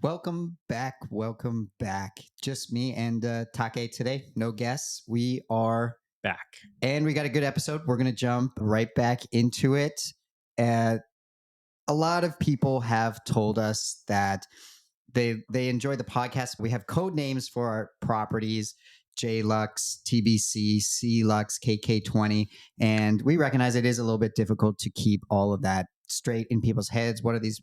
Welcome back. Welcome back. Just me and Take today. No guests. We are back. And we got a good episode. We're going to jump right back into it. A lot of people have told us that they enjoy the podcast. We have code names for our properties: JLux, TBC, CLux, KK20. And we recognize it is a little bit difficult to keep all of that straight in people's heads. What are these?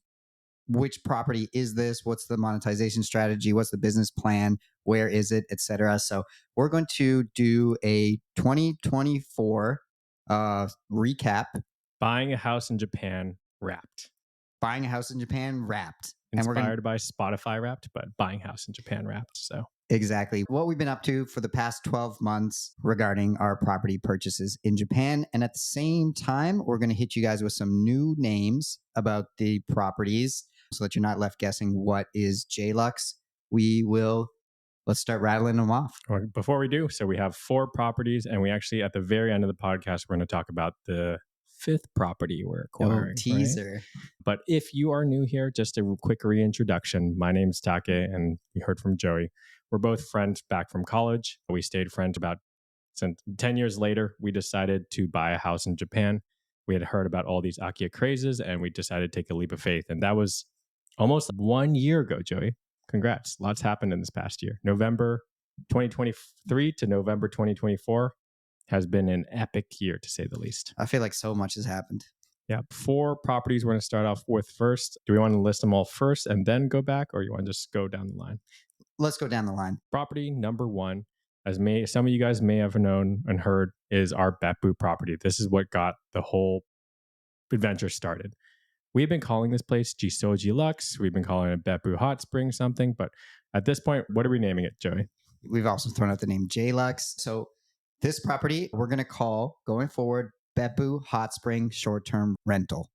Which property is this? What's the monetization strategy? What's the business plan? Where is it, etc. So we're going to do a 2024 recap. Buying a house in Japan wrapped. Buying a house in Japan wrapped. Inspired by Spotify wrapped, but buying house in Japan wrapped. So exactly what we've been up to for the past 12 months regarding our property purchases in Japan. And at the same time, we're going to hit you guys with some new names about the properties so that you're not left guessing what is JLux. Let's start rattling them off. Before we do, so we have 4 properties, and we actually, at the very end of the podcast, we're going to talk about the 5th property we're acquiring. Teaser. Right? But if you are new here, just a quick reintroduction. My name's Take, and you heard from Joey. We're both friends back from college. We stayed friends since 10 years later. We decided to buy a house in Japan. We had heard about all these Akiya crazes, and we decided to take a leap of faith. And that was almost 1 year ago, Joey. Congrats. Lots happened in this past year. November 2023 to November 2024 has been an epic year, to say the least. I feel like so much has happened. Yeah. 4 properties we're going to start off with first. Do we want to list them all first and then go back, or you want to just go down the line? Let's go down the line. Property number 1, some of you guys may have known and heard, is our Beppu property. This is what got the whole adventure started. We've been calling this place Jisoji Lux. We've been calling it Beppu Hot Springs something. But at this point, what are we naming it, Joey? We've also thrown out the name JLux. So this property we're going to call, going forward, Beppu Hot Spring Short-Term Rental.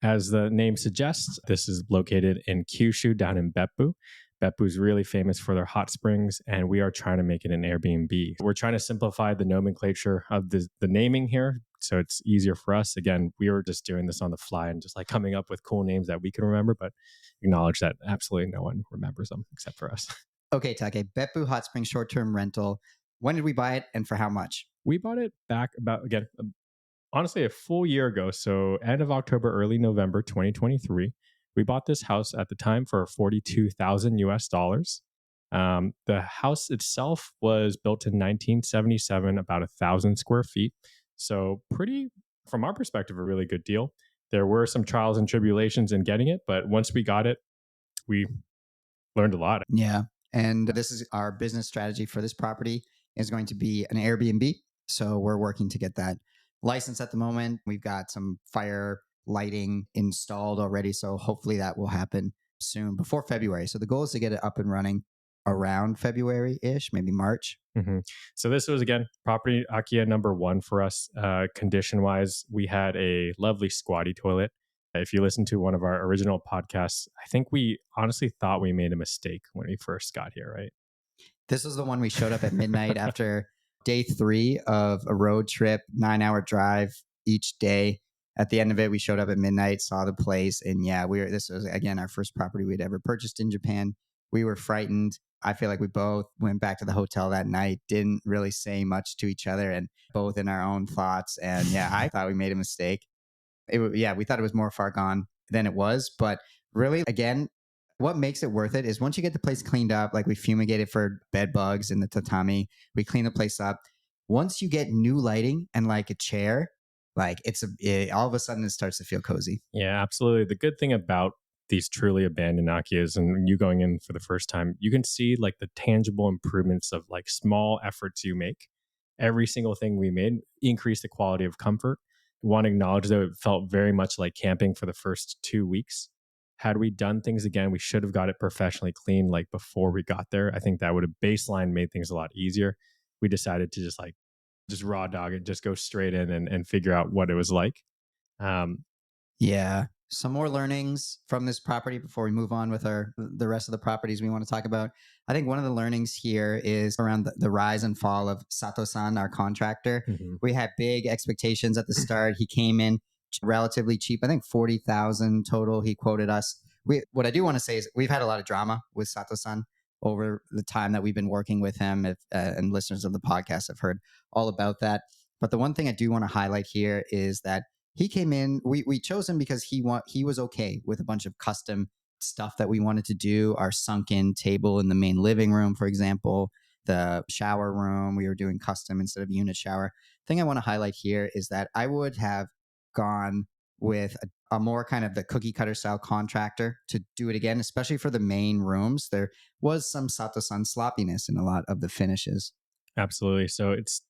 As the name suggests, this is located in Kyushu down in Beppu. Beppu is really famous for their hot springs, and we are trying to make it an Airbnb. We're trying to simplify the nomenclature of the naming here, so it's easier for us. Again, we were just doing this on the fly and just like coming up with cool names that we can remember, but acknowledge that absolutely no one remembers them except for us. Okay, Take, Beppu Hot Spring Short-Term Rental. When did we buy it and for how much? We bought it back honestly, a full year ago. So end of October, early November 2023. We bought this house at the time for $42,000 US. The house itself was built in 1977, about 1,000 square feet. So pretty, from our perspective, a really good deal. There were some trials and tribulations in getting it, but once we got it, we learned a lot. Yeah. And this is our business strategy for this property is going to be an Airbnb. So we're working to get that license at the moment. We've got some fire lighting installed already. So hopefully that will happen soon before February. So the goal is to get it up and running around February-ish, maybe March. Mm-hmm. So this was, again, property Akiya number 1 for us. Condition-wise, we had a lovely squatty toilet. If you listen to one of our original podcasts, I think we honestly thought we made a mistake when we first got here, right? This is the one we showed up at midnight after day 3 of a road trip, 9-hour drive each day. At the end of it, we showed up at midnight, saw the place, and yeah, this was, again, our first property we'd ever purchased in Japan. We were frightened. I feel like we both went back to the hotel that night, didn't really say much to each other, and both in our own thoughts. And yeah, I thought we made a mistake. We thought it was more far gone than it was. But really, again, what makes it worth it is once you get the place cleaned up, like we fumigated for bed bugs in the tatami, we clean the place up. Once you get new lighting and like a chair, like all of a sudden it starts to feel cozy. Yeah, absolutely. The good thing about these truly abandoned Akiyas and you going in for the first time, you can see like the tangible improvements of like small efforts you make. Every single thing we made increased the quality of comfort. Want to acknowledge that it felt very much like camping for the first 2 weeks. Had we done things again, we should have got it professionally clean like before we got there. I think that would have baseline made things a lot easier. We decided to just raw dog it, just go straight in and figure out what it was like. Yeah. Some more learnings from this property before we move on with the rest of the properties we want to talk about. I think one of the learnings here is around the rise and fall of Sato-san, our contractor. Mm-hmm. We had big expectations at the start. He came in relatively cheap. I think $40,000 total he quoted us what I do want to say is we've had a lot of drama with Sato-san over the time that we've been working with him, and listeners of the podcast have heard all about that. But the one thing I do want to highlight here is that he came in. We chose him because he was okay with a bunch of custom stuff that we wanted to do. Our sunken table in the main living room, for example, the shower room, we were doing custom instead of unit shower. Thing I want to highlight here is that I would have gone with a more kind of the cookie cutter style contractor to do it again, especially for the main rooms. There was some Sato-san sloppiness in a lot of the finishes. Absolutely. So it's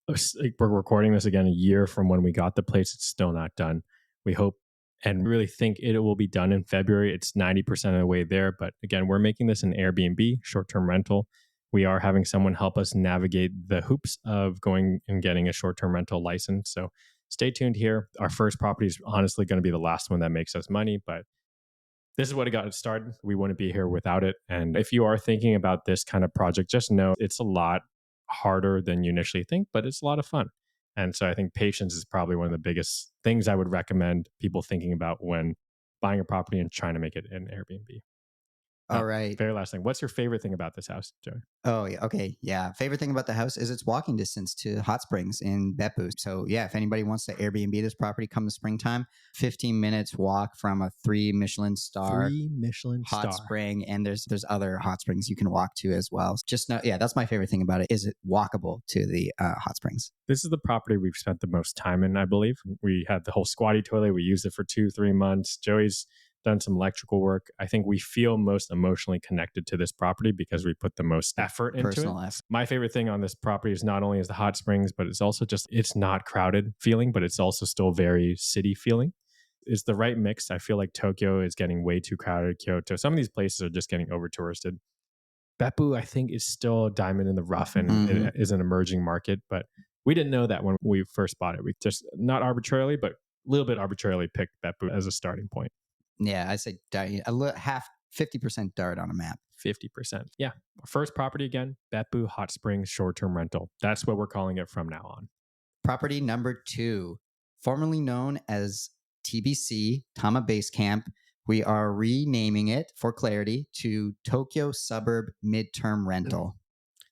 like we're recording this again a year from when we got the place. It's still not done. We hope and really think it will be done in February. It's 90% of the way there. But again, we're making this an Airbnb, short-term rental. We are having someone help us navigate the hoops of going and getting a short-term rental license. So stay tuned here. Our first property is honestly going to be the last one that makes us money, but this is what got it started. We wouldn't be here without it. And if you are thinking about this kind of project, just know it's a lot harder than you initially think, but it's a lot of fun. And so I think patience is probably one of the biggest things I would recommend people thinking about when buying a property and trying to make it an Airbnb. All right. Very last thing. What's your favorite thing about this house, Joey? Oh, yeah. Okay. Yeah. Favorite thing about the house is it's walking distance to Hot Springs in Beppu. So, yeah, if anybody wants to Airbnb this property come the springtime, 15 minutes walk from a 3 Michelin star hot spring. And there's other hot springs you can walk to as well. Just know, yeah, that's my favorite thing about it is it walkable to the hot springs. This is the property we've spent the most time in, I believe. We had the whole squatty toilet. We used it for 2-3 months. Joey's done some electrical work. I think we feel most emotionally connected to this property because we put the most effort into Personal it. effort. My favorite thing on this property is not only is the hot springs, but it's also just, it's not crowded feeling, but it's also still very city feeling. It's the right mix. I feel like Tokyo is getting way too crowded. Kyoto, some of these places are just getting over touristed. Beppu, I think, is still a diamond in the rough and it is an emerging market, but we didn't know that when we first bought it. We just, not arbitrarily, but a little bit arbitrarily picked Beppu as a starting point. Yeah, I say 50% dart on a map. 50%. Yeah. First property again, Beppu Hot Springs short-term rental. That's what we're calling it from now on. Property number 2, formerly known as TBC, Tama Base Camp. We are renaming it for clarity to Tokyo Suburb Midterm Rental.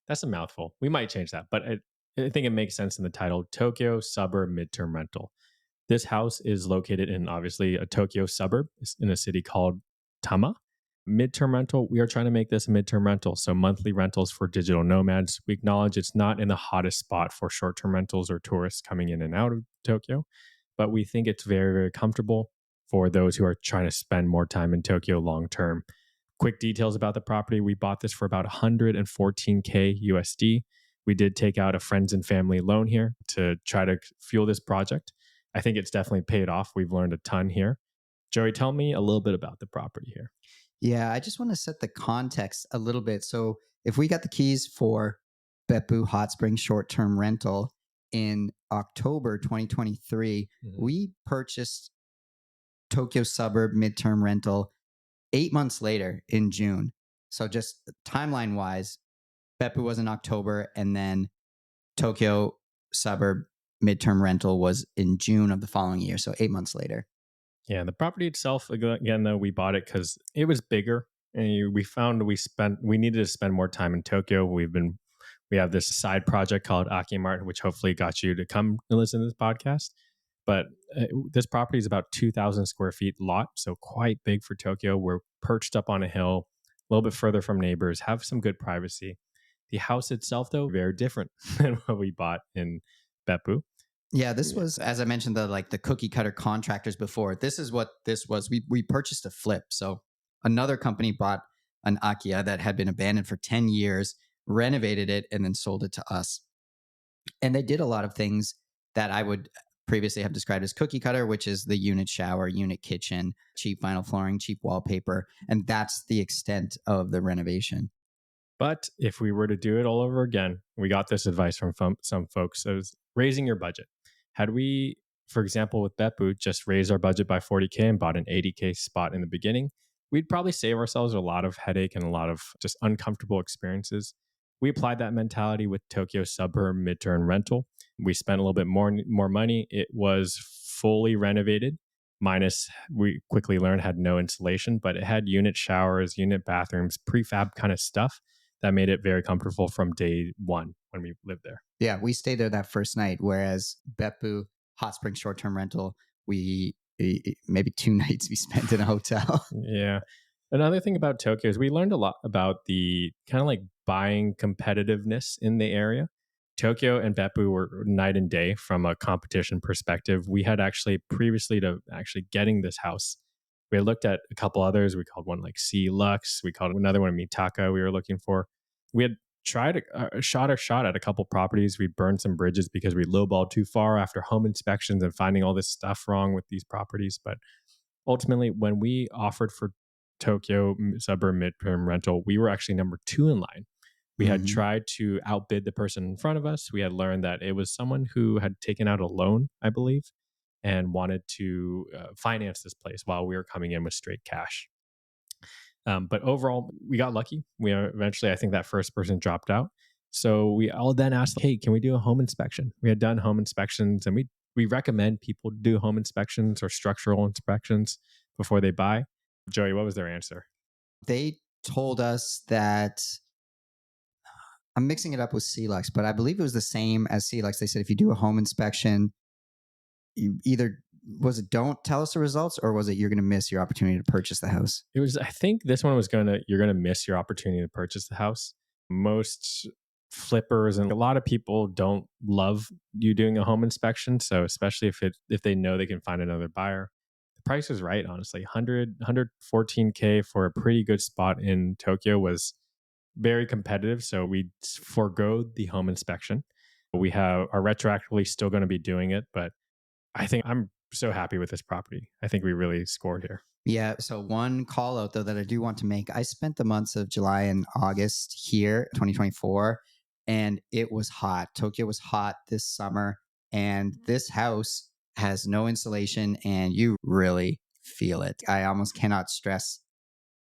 That's a mouthful. We might change that, but I think it makes sense in the title, Tokyo Suburb Midterm Rental. This house is located in obviously a Tokyo suburb in a city called Tama. Midterm rental, we are trying to make this a midterm rental. So monthly rentals for digital nomads. We acknowledge it's not in the hottest spot for short-term rentals or tourists coming in and out of Tokyo, but we think it's very, very comfortable for those who are trying to spend more time in Tokyo long-term. Quick details about the property. We bought this for about 114K USD. We did take out a friends and family loan here to try to fuel this project. I think it's definitely paid off. We've learned a ton here. Joey, tell me a little bit about the property here. Yeah, I just want to set the context a little bit. So if we got the keys for Beppu Hot Springs short-term rental in October 2023, we purchased Tokyo Suburb midterm rental 8 months later in June. So just timeline-wise, Beppu was in October, and then Tokyo Suburb midterm rental was in June of the following year, so 8 months later. Yeah, the property itself, again, though, we bought it because it was bigger, and we found we needed to spend more time in Tokyo. We have this side project called Akimart, which hopefully got you to come and listen to this podcast. But this property is about 2,000 square feet lot, so quite big for Tokyo. We're perched up on a hill, a little bit further from neighbors, have some good privacy. The house itself, though, very different than what we bought in Beppu. Yeah, this was, as I mentioned, the cookie cutter contractors before. This is what this was. We purchased a flip. So another company bought an Akia that had been abandoned for 10 years, renovated it, and then sold it to us. And they did a lot of things that I would previously have described as cookie cutter, which is the unit shower, unit kitchen, cheap vinyl flooring, cheap wallpaper. And that's the extent of the renovation. But if we were to do it all over again, we got this advice from some folks. So it was raising your budget. Had we, for example, with Beppu, just raised our budget by 40K and bought an 80K spot in the beginning, we'd probably save ourselves a lot of headache and a lot of just uncomfortable experiences. We applied that mentality with Tokyo Suburb midterm rental. We spent a little bit more money. It was fully renovated. minus we quickly learned had no insulation, but it had unit showers, unit bathrooms, prefab kind of stuff that made it very comfortable from day one when we lived there. Yeah, we stayed there that first night, whereas Beppu Hot Springs short-term rental, maybe 2 nights we spent in a hotel. Yeah. Another thing about Tokyo is we learned a lot about the kind of like buying competitiveness in the area. Tokyo and Beppu were night and day from a competition perspective. We had actually previously to actually getting this house, we had looked at a couple others. We called one like C Lux. We called another one Mitaka we were looking for. We had tried a shot at a couple properties. We burned some bridges because we lowballed too far after home inspections and finding all this stuff wrong with these properties. But ultimately, when we offered for Tokyo suburb midterm rental, we were actually number 2 in line. We had Mhm. tried to outbid the person in front of us. We had learned that it was someone who had taken out a loan, I believe, and wanted to finance this place while we were coming in with straight cash. But overall, we got lucky. We eventually, I think that first person dropped out. So we all then asked, "Hey, can we do a home inspection?" We had done home inspections, and we recommend people do home inspections or structural inspections before they buy. Joey, what was their answer? They told us that I'm mixing it up with Celux, but I believe it was the same as Celux. They said if you do a home inspection, you either was it don't tell us the results or was it you're going to miss your opportunity to purchase the house? It was, I think this one was you're gonna miss your opportunity to purchase the house. Most flippers and a lot of people don't love you doing a home inspection. So especially if they know they can find another buyer. The price was right, honestly. 114K for a pretty good spot in Tokyo was very competitive. So we forego the home inspection. We are retroactively still going to be doing it, but I think I'm so happy with this property. I think we really scored here. Yeah. So one call out though that I do want to make. I spent the months of July and August here, 2024, and it was hot. Tokyo was hot this summer, and this house has no insulation, and you really feel it. I almost cannot stress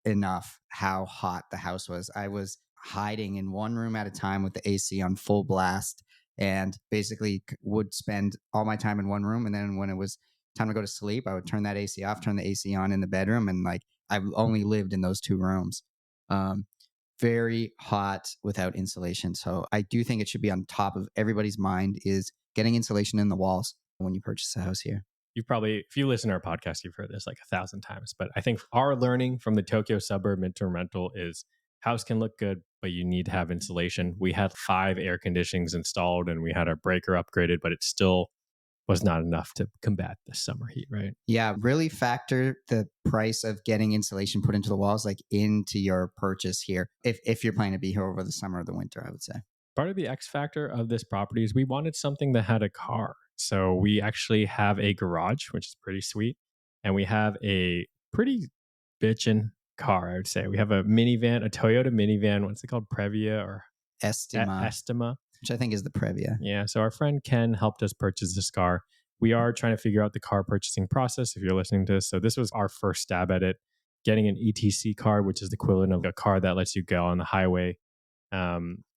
enough how hot the house was. I was hiding in one room at a time with the AC on full blast and basically would spend all my time in one room. And then when it was time to go to sleep, I would turn that AC off, turn the AC on in the bedroom. And like I've only lived in those 2 rooms. Um, very hot without insulation. So I do think it should be on top of everybody's mind is getting insulation in the walls when you purchase a house here. You've probably, if you listen to our podcast, you've heard this like 1,000 times. But I think our learning from the Tokyo suburb midterm rental is house can look good, but you need to have insulation. We had 5 air conditionings installed and we had our breaker upgraded, but it still was not enough to combat the summer heat, right? Yeah, really factor the price of getting insulation put into the walls like into your purchase here. If you're planning to be here over the summer or the winter, I would say. Part of the X factor of this property is we wanted something that had a car. So we actually have a garage, which is pretty sweet. And we have a pretty bitchin' car, I would say. We have a minivan, a Toyota minivan. What's it called? Previa or Estima, Estima? which I think is the Previa. Yeah. So our friend Ken helped us purchase this car. We are trying to figure out the car purchasing process if you're listening to this. So this was our first stab at it, getting an ETC card, which is the equivalent of a car that lets you go on the highway.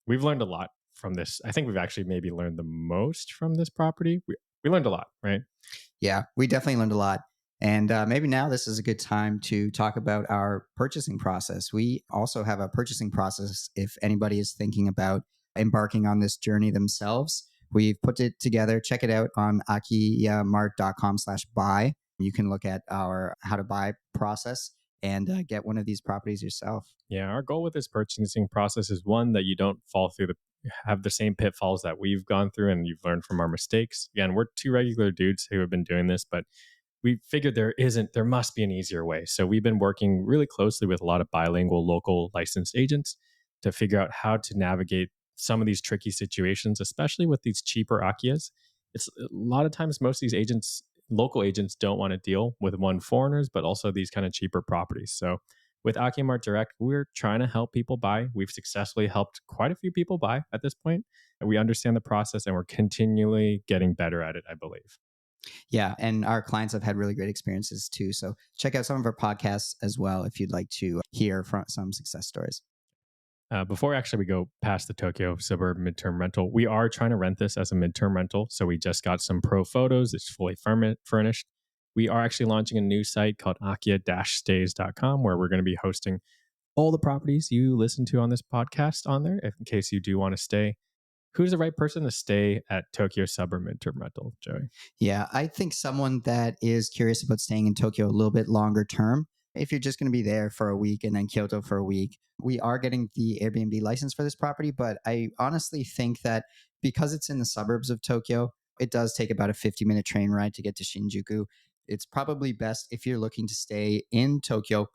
We've learned a lot from this. I think we've actually maybe learned the most from this property. We learned a lot, right? Yeah, we definitely learned a lot. And maybe now this is a good time to talk about our purchasing process. We also have a purchasing process if anybody is thinking about embarking on this journey themselves. We've put it together. Check it out on akiyamart.com/buy. You can look at our how to buy process and get one of these properties yourself. Yeah, our goal with this purchasing process is one that you don't fall through have the same pitfalls that we've gone through and you've learned from our mistakes. Again, we're 2 regular dudes who have been doing this, but we figured there must be an easier way. So we've been working really closely with a lot of bilingual local licensed agents to figure out how to navigate some of these tricky situations, especially with these cheaper Akiyas. It's a lot of times most of these local agents don't want to deal with one foreigners, but also these kind of cheaper properties. So with Akimart Direct, we're trying to help people buy. We've successfully helped quite a few people buy at this point. And we understand the process and we're continually getting better at it, I believe. Yeah, and our clients have had really great experiences too. So check out some of our podcasts as well if you'd like to hear from some success stories. Before actually we go past the Tokyo suburb midterm rental, we are trying to rent this as a midterm rental. So we just got some pro photos. It's fully furnished. we are actually launching a new site called akia-stays.com where we're going to be hosting all the properties you listen to on this podcast on there, if in case you do want to stay. Who's the right person to stay at Tokyo Suburb Midterm Rental, Joey? Yeah, I think someone that is curious about staying in Tokyo a little bit longer term, if you're just going to be there for a week and then Kyoto for a week, we are getting the Airbnb license for this property. But I honestly think that because it's in the suburbs of Tokyo, it does take about a 50-minute train ride to get to Shinjuku. It's probably best if you're looking to stay in Tokyo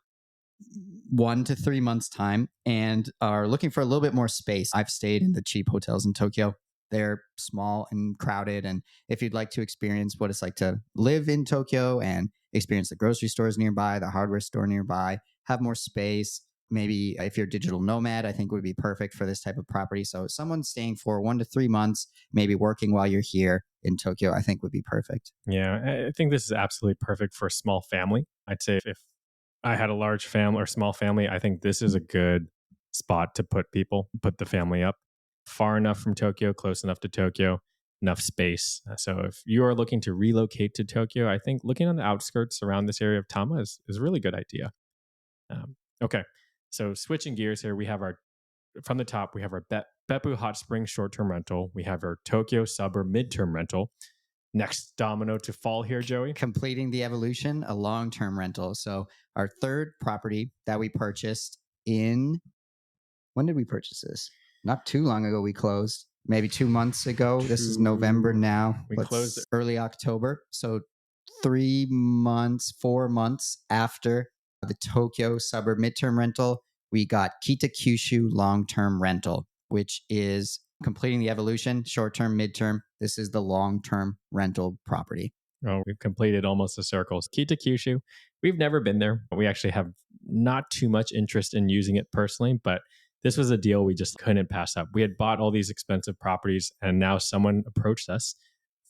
1 to 3 months time and are looking for a little bit more space. I've stayed in the cheap hotels in Tokyo. They're small and crowded. And if you'd like to experience what it's like to live in Tokyo and experience the grocery stores nearby, the hardware store nearby, have more space, maybe if you're a digital nomad, I think would be perfect for this type of property. So someone staying for 1 to 3 months, maybe working while you're here in Tokyo, I think would be perfect. Yeah, I think this is absolutely perfect for a small family. I'd say if I had a large family or small family, I think this is a good spot to put the family up. Far enough from Tokyo, close enough to Tokyo, enough space. So if you are looking to relocate to Tokyo, I think looking on the outskirts around this area of Tama is a really good idea. Okay, so switching gears here, we have our from the top, we have our Beppu Hot Springs short-term rental. We have our Tokyo Suburb midterm rental. Next domino to fall here, Joey. Completing the evolution, a long-term rental. So our third property that we purchased in, when did we purchase this? Not too long ago we closed, maybe 2 months ago. This is November now. We closed early October. So 3 months, 4 months after the Tokyo Suburb midterm rental, we got Kitakyushu long-term rental, which is completing the evolution, short-term, midterm. This is the long-term rental property. Oh, we've completed almost a circle. Kitakyushu, we've never been there. We actually have not too much interest in using it personally, but this was a deal we just couldn't pass up. We had bought all these expensive properties, and now someone approached us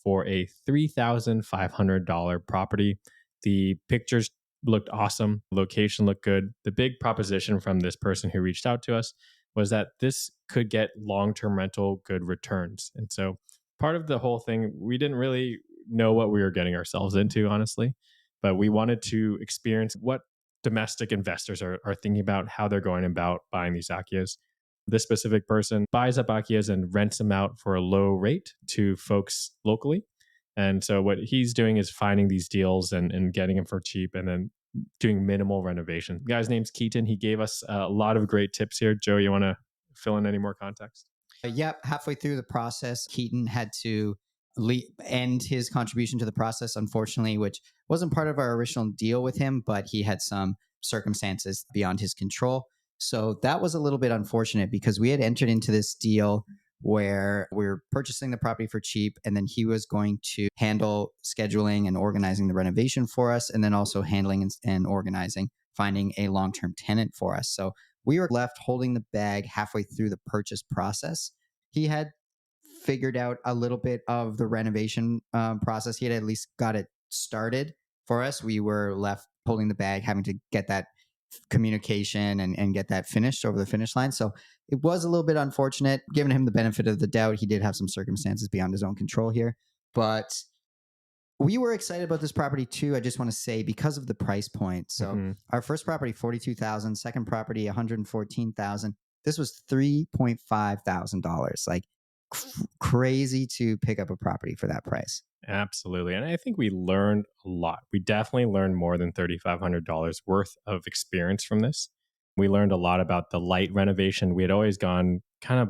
for a $3,500 property. The pictures looked awesome. Location looked good. The big proposition from this person who reached out to us was that this could get long-term rental good returns. And so part of the whole thing, we didn't really know what we were getting ourselves into, honestly, but we wanted to experience what domestic investors are thinking about, how they're going about buying these Akiyas. This specific person buys up Akiyas and rents them out for a low rate to folks locally. And so what he's doing is finding these deals and getting them for cheap and then doing minimal renovation. The guy's name's Keaton. He gave us a lot of great tips here. Joe, you want to fill in any more context? Yep. Halfway through the process, Keaton had to end his contribution to the process, unfortunately, which wasn't part of our original deal with him, but he had some circumstances beyond his control. So that was a little bit unfortunate because we had entered into this deal where we're purchasing the property for cheap, and then he was going to handle scheduling and organizing the renovation for us, and then also handling and organizing, finding a long-term tenant for us. So we were left holding the bag halfway through the purchase process. He had figured out a little bit of the renovation process. He had at least got it started for us. We were left holding the bag, having to get that communication and get that finished over the finish line. So it was a little bit unfortunate. Giving him the benefit of the doubt, he did have some circumstances beyond his own control here. But we were excited about this property too. I just want to say because of the price point. So our first property, $42,000, second property, $114,000. This was $3,500. Like crazy to pick up a property for that price. Absolutely. And I think we learned a lot. We definitely learned more than $3,500 worth of experience from this. We learned a lot about the light renovation. We had always gone kind of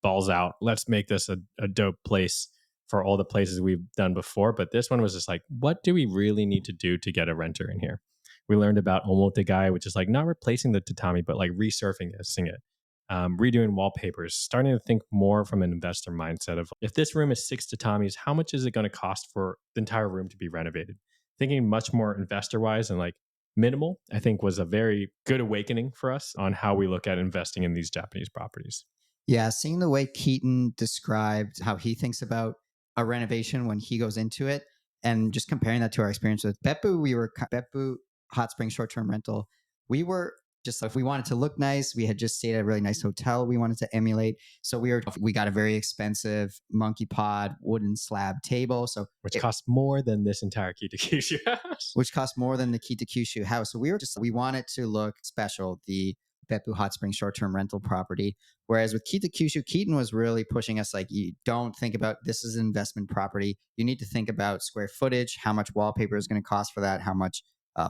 balls out. Let's make this a dope place for all the places we've done before. But this one was just like, what do we really need to do to get a renter in here? We learned about omotegai, which is like not replacing the tatami, but like resurfacing it. Redoing wallpapers, starting to think more from an investor mindset of if this room is 6 tatamis, how much is it going to cost for the entire room to be renovated? Thinking much more investor wise and like minimal, I think was a very good awakening for us on how we look at investing in these Japanese properties. Yeah, seeing the way Keaton described how he thinks about a renovation when he goes into it and just comparing that to our experience with Beppu, Beppu Hot Springs short-term rental, we were Just if we wanted to look nice, we had just stayed at a really nice hotel we wanted to emulate. So we got a very expensive monkey pod wooden slab table. So which costs more than this entire Kitakyushu house. which cost more than the Kitakyushu house. So we wanted to look special, the Beppu Hot Springs short-term rental property. Whereas with Kitakyushu, Keaton was really pushing us like, you don't think about this as an investment property. You need to think about square footage, how much wallpaper is going to cost for that, how much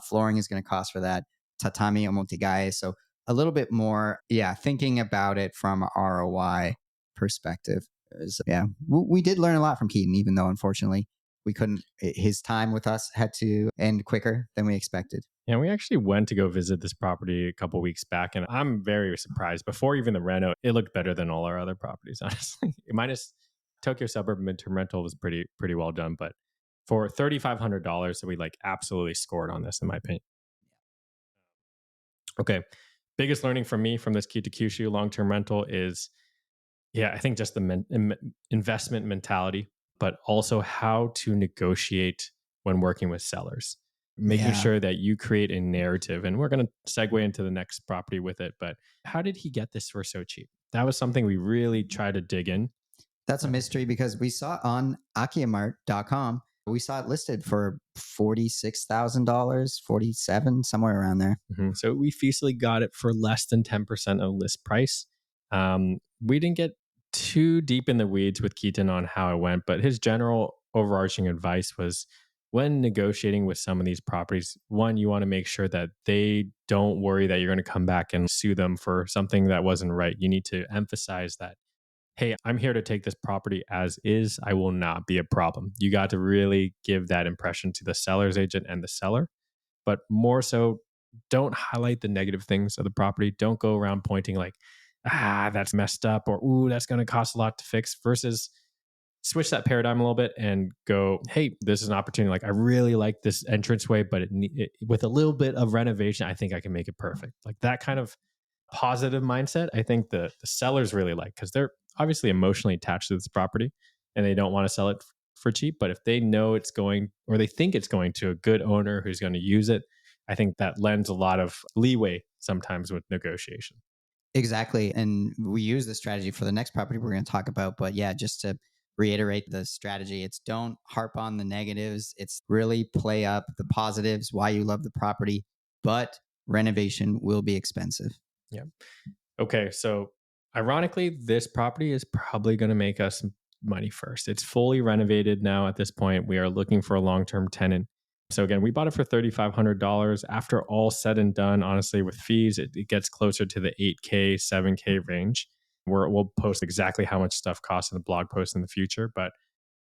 flooring is going to cost for that, tatami omotegae. So a little bit more, thinking about it from a ROI perspective. Yeah, we did learn a lot from Keaton, even though unfortunately we couldn't. His time with us had to end quicker than we expected. Yeah, we actually went to go visit this property a couple weeks back, and I'm very surprised. Before even the reno, it looked better than all our other properties, honestly. Minus Tokyo Suburb Midterm rental was pretty well done, but for $3,500, so we like absolutely scored on this, in my opinion. Okay, biggest learning from me from this Kitakyushu long term rental is, I think just the investment mentality, but also how to negotiate when working with sellers, making sure that you create a narrative. And we're going to segue into the next property with it. But how did he get this for so cheap? That was something we really tried to dig in. That's a mystery because we saw on akiyamart.com, we saw it listed for $46,000, 47, somewhere around there. Mm-hmm. So we feasibly got it for less than 10% of list price. We didn't get too deep in the weeds with Keaton on how it went, but his general overarching advice was, when negotiating with some of these properties, one, you want to make sure that they don't worry that you're going to come back and sue them for something that wasn't right. You need to emphasize that, hey, I'm here to take this property as is. I will not be a problem. You got to really give that impression to the seller's agent and the seller, but more so, don't highlight the negative things of the property. Don't go around pointing like, that's messed up, or, ooh, that's going to cost a lot to fix, versus switch that paradigm a little bit and go, hey, this is an opportunity. Like, I really like this entranceway, but with a little bit of renovation, I think I can make it perfect. Like that kind of positive mindset, I think the sellers really like, because they're obviously emotionally attached to this property and they don't want to sell it for cheap. But if they know it's going, or they think it's going to a good owner who's going to use it, I think that lends a lot of leeway sometimes with negotiation. Exactly. And we use the strategy for the next property we're going to talk about. But yeah, just to reiterate the strategy, it's don't harp on the negatives. It's really play up the positives, why you love the property, but renovation will be expensive. Yeah. Okay. So ironically, this property is probably going to make us money first. It's fully renovated now at this point. We are looking for a long-term tenant. So again, we bought it for $3,500. After all said and done, honestly, with fees, it gets closer to the 8K, 7K range, where we'll post exactly how much stuff costs in the blog post in the future. But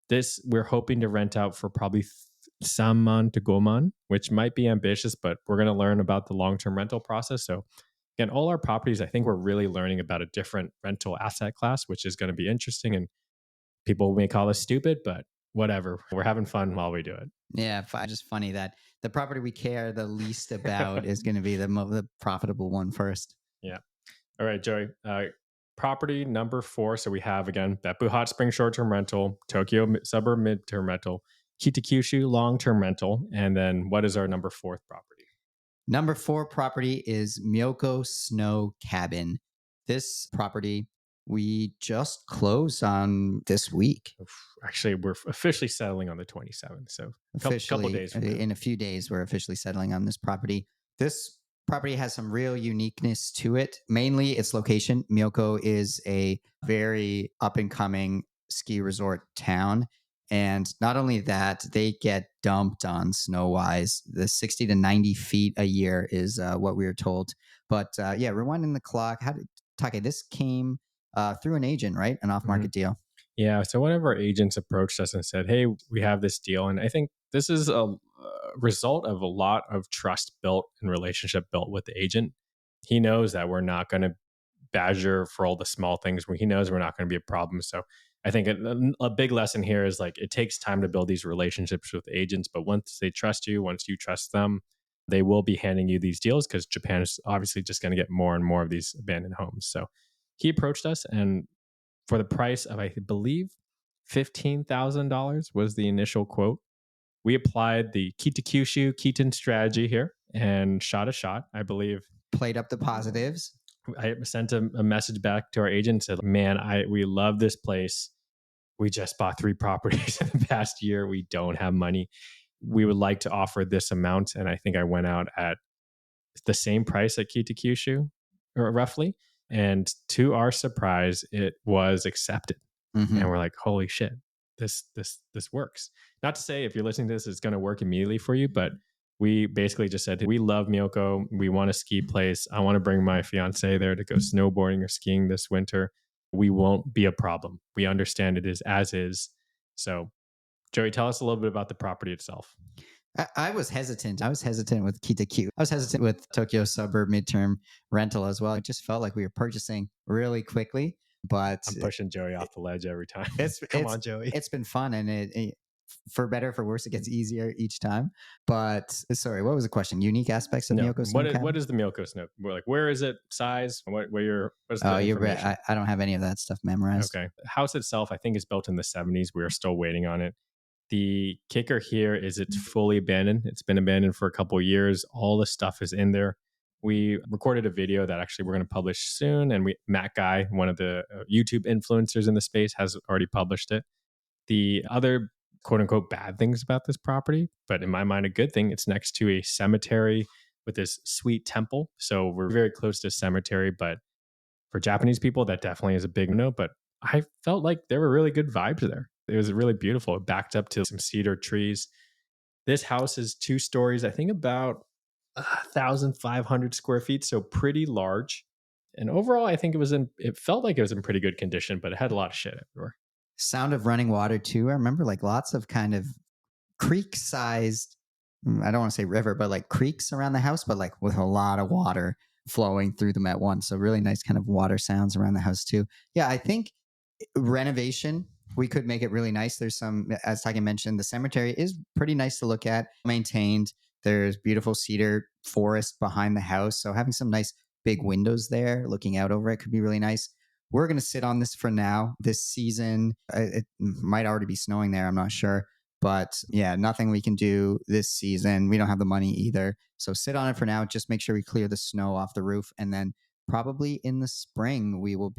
this, we're hoping to rent out for probably 3만 to 5만, which might be ambitious, but we're going to learn about the long-term rental process. So again, all our properties, I think we're really learning about a different rental asset class, which is going to be interesting. And people may call us stupid, but whatever. We're having fun while we do it. Yeah, just funny that the property we care the least about is going to be the profitable one first. Yeah. All right, Joey. Property number 4. So we have, again, Beppu Hot Springs short-term rental, Tokyo Suburb midterm rental, Kitakyushu long-term rental, and then what is our number 4th property? Number 4 property is Miyoko Snow Cabin. This property we just closed on this week. Actually, we're officially settling on the 27th. So a couple days from now. In a few days, we're officially settling on this property. This property has some real uniqueness to it, mainly its location. Myoko is a very up and coming ski resort town. And not only that, they get dumped on snow wise. The 60 to 90 feet a year is what we were told. But rewinding the clock, Take, this came through an agent, right? An off market deal. Yeah. So one of our agents approached us and said, hey, we have this deal. And I think this is a result of a lot of trust built and relationship built with the agent. He knows that we're not going to badger for all the small things. He knows we're not going to be a problem. So I think a big lesson here is like, it takes time to build these relationships with agents, but once they trust you, once you trust them, they will be handing you these deals, because Japan is obviously just going to get more and more of these abandoned homes. So he approached us, and for the price of, I believe, $15,000 was the initial quote. We applied the Kitakyushu Keaton strategy here and shot a shot, I believe. played up the positives. I sent a message back to our agent and said, man, we love this place. We just bought 3 properties in the past year. We don't have money. We would like to offer this amount. And I think I went out at the same price at Kitakyushu, or roughly. And to our surprise, it was accepted. Mm-hmm. And we're like, holy shit, this works. Not to say if you're listening to this, it's going to work immediately for you, but we basically just said, we love Miyoko. We want a ski place. I want to bring my fiance there to go snowboarding or skiing this winter. We won't be a problem. We understand it is as is. So, Joey, tell us a little bit about the property itself. I was hesitant. I was hesitant with Kitakyushu. I was hesitant with Tokyo Suburb midterm rental as well. It just felt like we were purchasing really quickly. But I'm pushing Joey off the ledge every time. Come on, Joey. It's been fun, and it for better, for worse, it gets easier each time. But sorry, what was the question? Unique aspects of Miyoko Snow Cabin? What is the Miyoko Snow? Where is it? Size? What's the information? I don't have any of that stuff memorized. Okay. The house itself, I think, is built in the 70s. We are still waiting on it. The kicker here is it's fully abandoned. It's been abandoned for a couple of years. All the stuff is in there. We recorded a video that actually we're going to publish soon. And Matt Guy, one of the YouTube influencers in the space, has already published it. The other quote unquote bad things about this property, but in my mind, a good thing, it's next to a cemetery with this sweet temple. So we're very close to a cemetery, but for Japanese people, that definitely is a big no. But I felt like there were really good vibes there. It was really beautiful. It backed up to some cedar trees. This house is 2 stories, I think about 1,500 square feet. So pretty large. And overall, I think it felt like it was in pretty good condition, but it had a lot of shit everywhere. Sound of running water too. I remember like lots of kind of creek sized, I don't want to say river, but like creeks around the house, but like with a lot of water flowing through them at once. So really nice kind of water sounds around the house too. Yeah, I think renovation, we could make it really nice. There's some, as Taki mentioned, the cemetery is pretty nice to look at, maintained. There's beautiful cedar forest behind the house. So having some nice big windows there looking out over it could be really nice. We're going to sit on this for now. This season, it might already be snowing there. I'm not sure. But yeah, nothing we can do this season. We don't have the money either. So sit on it for now. Just make sure we clear the snow off the roof. And then probably in the spring, we will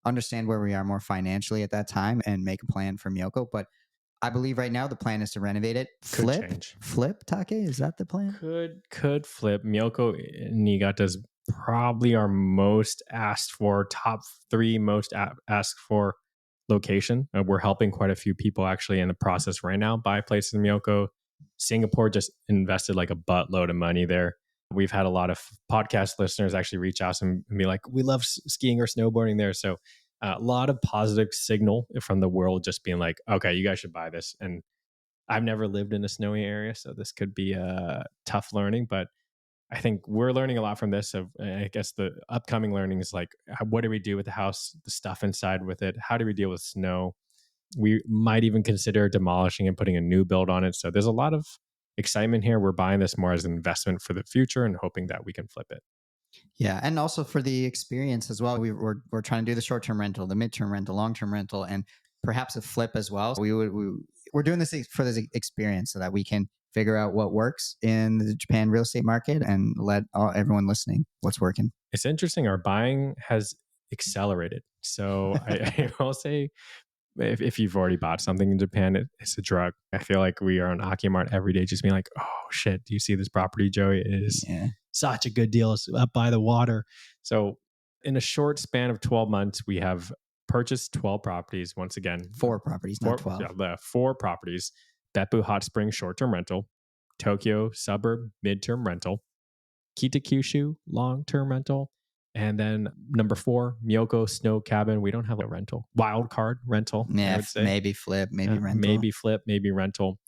understand where we are more financially at that time and make a plan for Miyoko. But I believe right now the plan is to renovate it. Flip, Take? Is that the plan? Could flip. Miyoko Niigata is probably our most asked for, top 3 most asked for location. We're helping quite a few people actually in the process right now buy places in Miyoko. Singapore just invested like a buttload of money there. We've had a lot of podcast listeners actually reach out and be like, we love skiing or snowboarding there. So a lot of positive signal from the world just being like, okay, you guys should buy this. And I've never lived in a snowy area, so this could be tough learning, but I think we're learning a lot from this. I guess the upcoming learning is like, what do we do with the house, the stuff inside with it? How do we deal with snow? We might even consider demolishing and putting a new build on it. So there's a lot of excitement here. We're buying this more as an investment for the future and hoping that we can flip it. Yeah, and also for the experience as well. We're trying to do the short-term rental, the midterm rental, long-term rental, and perhaps a flip as well. We're doing this for this experience so that we can figure out what works in the Japan real estate market and let everyone listening what's working. It's interesting. Our buying has accelerated. So I will say, if you've already bought something in Japan, it's a drug. I feel like we are on Akimart every day just being like, oh shit, do you see this property, Joey? It is such a good deal. It's up by the water. So in a short span of 12 months, we have purchased 12 properties. Once again, 4 properties, not 12. Yeah, 4 properties. Beppu Hot Springs short-term rental, Tokyo Suburb midterm rental, Kitakyushu long-term rental, and then number 4, Miyoko Snow Cabin. We don't have a rental. Wild card rental. Yeah, I would say. Maybe flip, maybe rental. Maybe flip, maybe rental.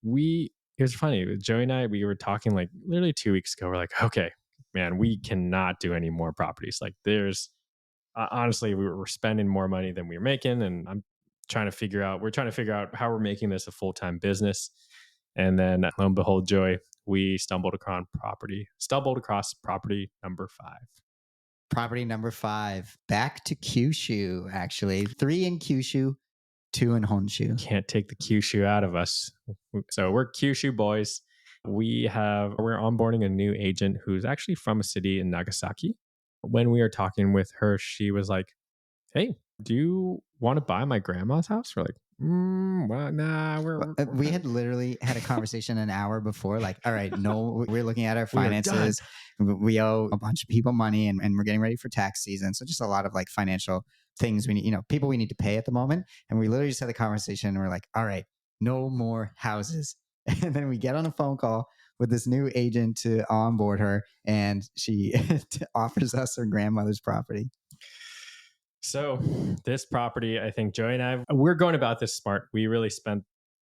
It was funny. Joey and I, we were talking like literally 2 weeks ago. We're like, okay, man, we cannot do any more properties. Like there's, honestly, we're spending more money than we were making. And we're trying to figure out how we're making this a full-time business. And then lo and behold, Joey, we stumbled across property number 5. Property number 5, back to Kyushu, actually. 3 in Kyushu, 2 in Honshu. Can't take the Kyushu out of us. So we're Kyushu boys. We're onboarding a new agent who's actually from a city in Nagasaki. When we were talking with her, she was like, "Hey, do you want to buy my grandma's house?" We're like, well, nah, we're We kind had of literally had a conversation an hour before, like, all right, no, we're looking at our we are done. finances. We owe a bunch of people money and we're getting ready for tax season. So just a lot of like financial things we need, people we need to pay at the moment. And we literally just had a conversation and we're like, all right, no more houses. And then we get on a phone call with this new agent to onboard her and she offers us her grandmother's property. So this property, I think Joey and we're going about this smart. We really spent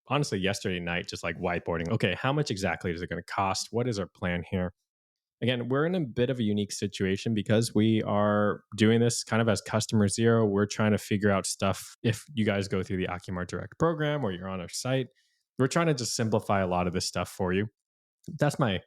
honestly yesterday night just like whiteboarding. Okay, how much exactly is it going to cost? What is our plan here? Again, we're in a bit of a unique situation because we are doing this kind of as customer zero. We're trying to figure out stuff. If you guys go through the Akimart Direct program or you're on our site, we're trying to just simplify a lot of this stuff for you. That's my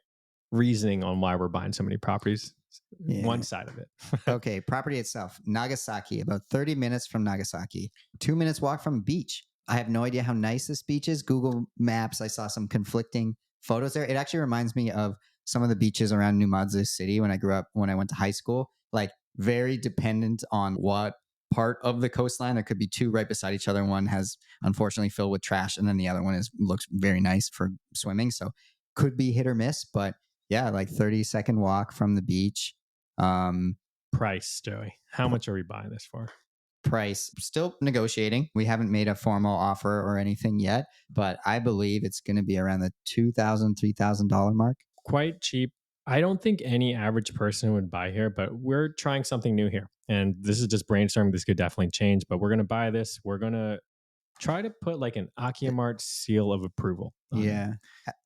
reasoning on why we're buying so many properties. Yeah. One side of it. Okay, property itself, Nagasaki, about 30 minutes from Nagasaki, 2 minutes walk from a beach. I have no idea how nice this beach is. Google Maps, I saw some conflicting photos there. It actually reminds me of some of the beaches around New Mazu City when I grew up, when I went to high school. Like very dependent on what part of the coastline. There could be two right beside each other. One has unfortunately filled with trash, and then the other one looks very nice for swimming. So could be hit or miss, but yeah, like 30-second walk from the beach. Price, Joey. How much are we buying this for? Price still negotiating. We haven't made a formal offer or anything yet, but I believe it's going to be around the $2,000, $3,000 mark. Quite cheap. I don't think any average person would buy here, but we're trying something new here. And this is just brainstorming. This could definitely change, but we're going to buy this. We're going to try to put like an Akimart seal of approval on it. Yeah.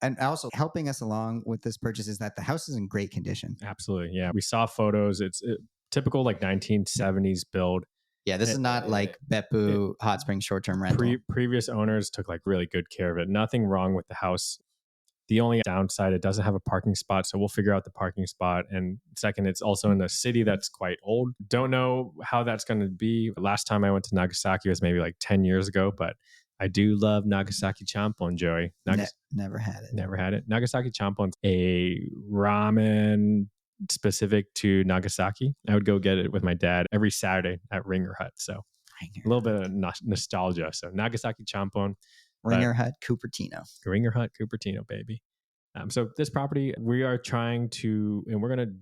And also helping us along with this purchase is that the house is in great condition. Absolutely. Yeah. We saw photos. It's typical like 1970s build. Yeah, this is not like Beppu Hot Springs short-term rental. Previous owners took like really good care of it. Nothing wrong with the house. The only downside, it doesn't have a parking spot, so we'll figure out the parking spot. And second, it's also in a city that's quite old. Don't know how that's going to be. Last time I went to Nagasaki was maybe like 10 years ago, but I do love Nagasaki champon, Joey. Never had it. Never had it. Nagasaki champon's a ramen specific to Nagasaki. I would go get it with my dad every Saturday at Ringer Hut. So a little bit of nostalgia. So Nagasaki champon. Ringer Hut Cupertino, baby. So this property, we are trying to, and we're going to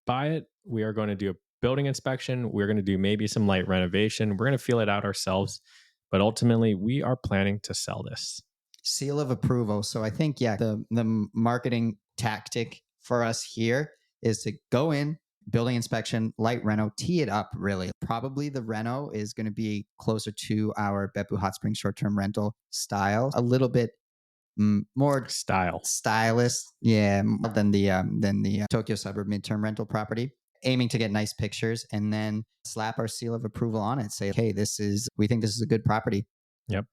buy it. We are going to do a building inspection. We're going to do maybe some light renovation. We're going to feel it out ourselves. But ultimately, we are planning to sell this. Seal of approval. So I think, yeah, the marketing tactic for us here is to go in, building inspection, light reno, tee it up really. Probably the reno is going to be closer to our Beppu Hot Springs short-term rental style, a little bit more stylist, yeah, than the Tokyo Suburb midterm rental property. Aiming to get nice pictures and then slap our seal of approval on it. Say, hey, we think this is a good property. Yep.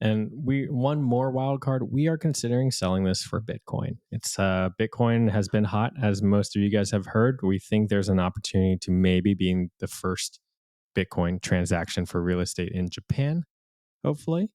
And one more wild card. We are considering selling this for Bitcoin. It's Bitcoin has been hot, as most of you guys have heard. We think there's an opportunity to maybe being the first Bitcoin transaction for real estate in Japan. Hopefully,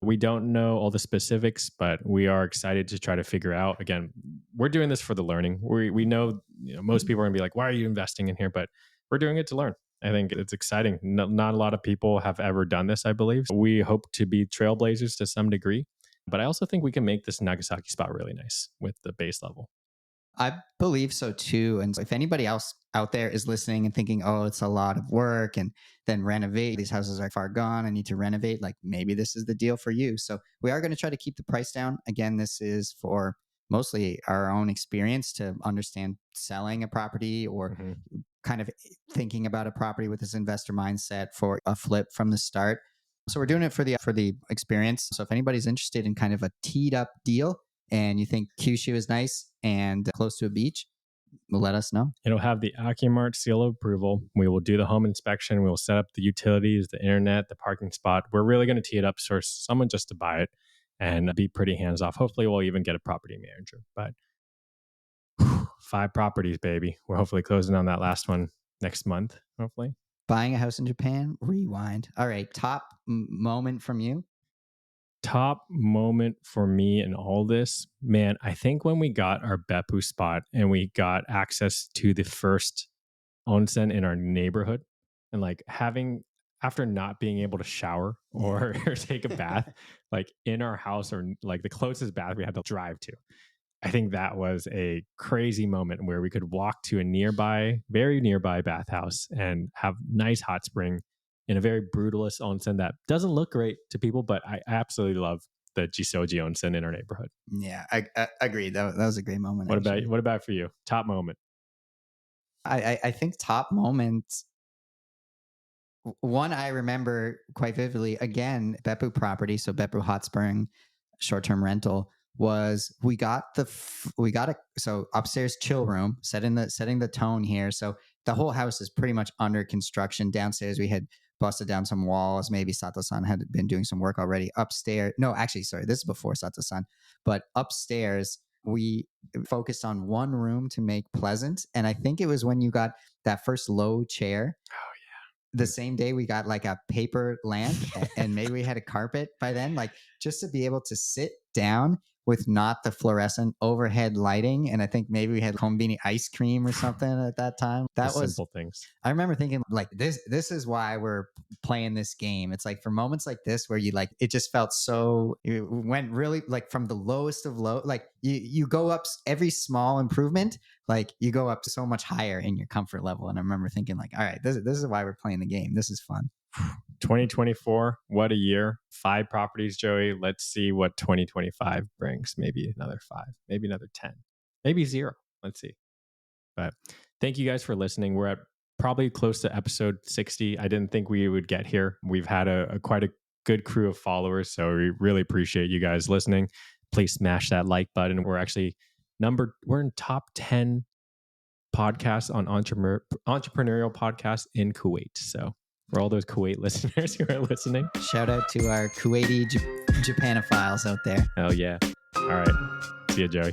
we don't know all the specifics, but we are excited to try to figure out. Again, we're doing this for the learning. We know, most people are gonna be like, "Why are you investing in here?" But we're doing it to learn. I think it's exciting. Not a lot of people have ever done this, I believe. We hope to be trailblazers to some degree, but I also think we can make this Nagasaki spot really nice with the base level. I believe so too. And if anybody else out there is listening and thinking, oh, it's a lot of work and then renovate, these houses are far gone, I need to renovate, like maybe this is the deal for you. So we are going to try to keep the price down. Again, this is for mostly our own experience to understand selling a property or kind of thinking about a property with this investor mindset for a flip from the start. So we're doing it for the experience. So if anybody's interested in kind of a teed up deal and you think Kyushu is nice and close to a beach, let us know. It'll have the Akimart seal of approval. We will do the home inspection. We will set up the utilities, the internet, the parking spot. We're really going to tee it up for someone just to buy it and be pretty hands off. Hopefully we'll even get a property manager, but 5 properties, baby. We're hopefully closing on that last one next month, hopefully. Buying a house in Japan, rewind. All right, top moment from you. Top moment for me in all this, man, I think when we got our Beppu spot and we got access to the first onsen in our neighborhood, and like having, after not being able to shower or, or take a bath, like in our house, or like the closest bath we had to drive to. I think that was a crazy moment where we could walk to a nearby, very nearby bathhouse and have nice hot spring in a very brutalist onsen that doesn't look great to people, but I absolutely love the Jisoji onsen in our neighborhood. Yeah, I agreed. That was a great moment. What about for you? Top moment? I think top moment. One I remember quite vividly. Again, Beppu property, so Beppu Hot Spring, short-term rental, was we got a so upstairs chill room, setting the tone here. So the whole house is pretty much under construction. Downstairs we had busted down some walls. Maybe Sato-san had been doing some work already. Upstairs, no, actually, sorry, this is before Sato-san. But upstairs we focused on one room to make pleasant, and I think it was when you got that first low chair. The same day we got like a paper lamp and maybe we had a carpet by then, like just to be able to sit down with not the fluorescent overhead lighting. And I think maybe we had kombini ice cream or something at that time. That The was simple things. I remember thinking like this is why we're playing this game. It's like for moments like this where you like, it just felt so, it went really like from the lowest of low, like you go up every small improvement, like you go up so much higher in your comfort level. And I remember thinking like, all right, this is why we're playing the game. This is fun. 2024, what a year. 5 properties, Joey. Let's see what 2025 brings. Maybe another 5, maybe another 10, maybe 0. Let's see. But thank you guys for listening. We're at probably close to episode 60. I didn't think we would get here. We've had a quite a good crew of followers, so we really appreciate you guys listening. Please smash that like button. We're actually we're in top 10 podcasts on entrepreneurial podcasts in Kuwait. So for all those Kuwait listeners who are listening, shout out to our Kuwaiti Japanophiles out there. Hell yeah. All right. See you, Joey.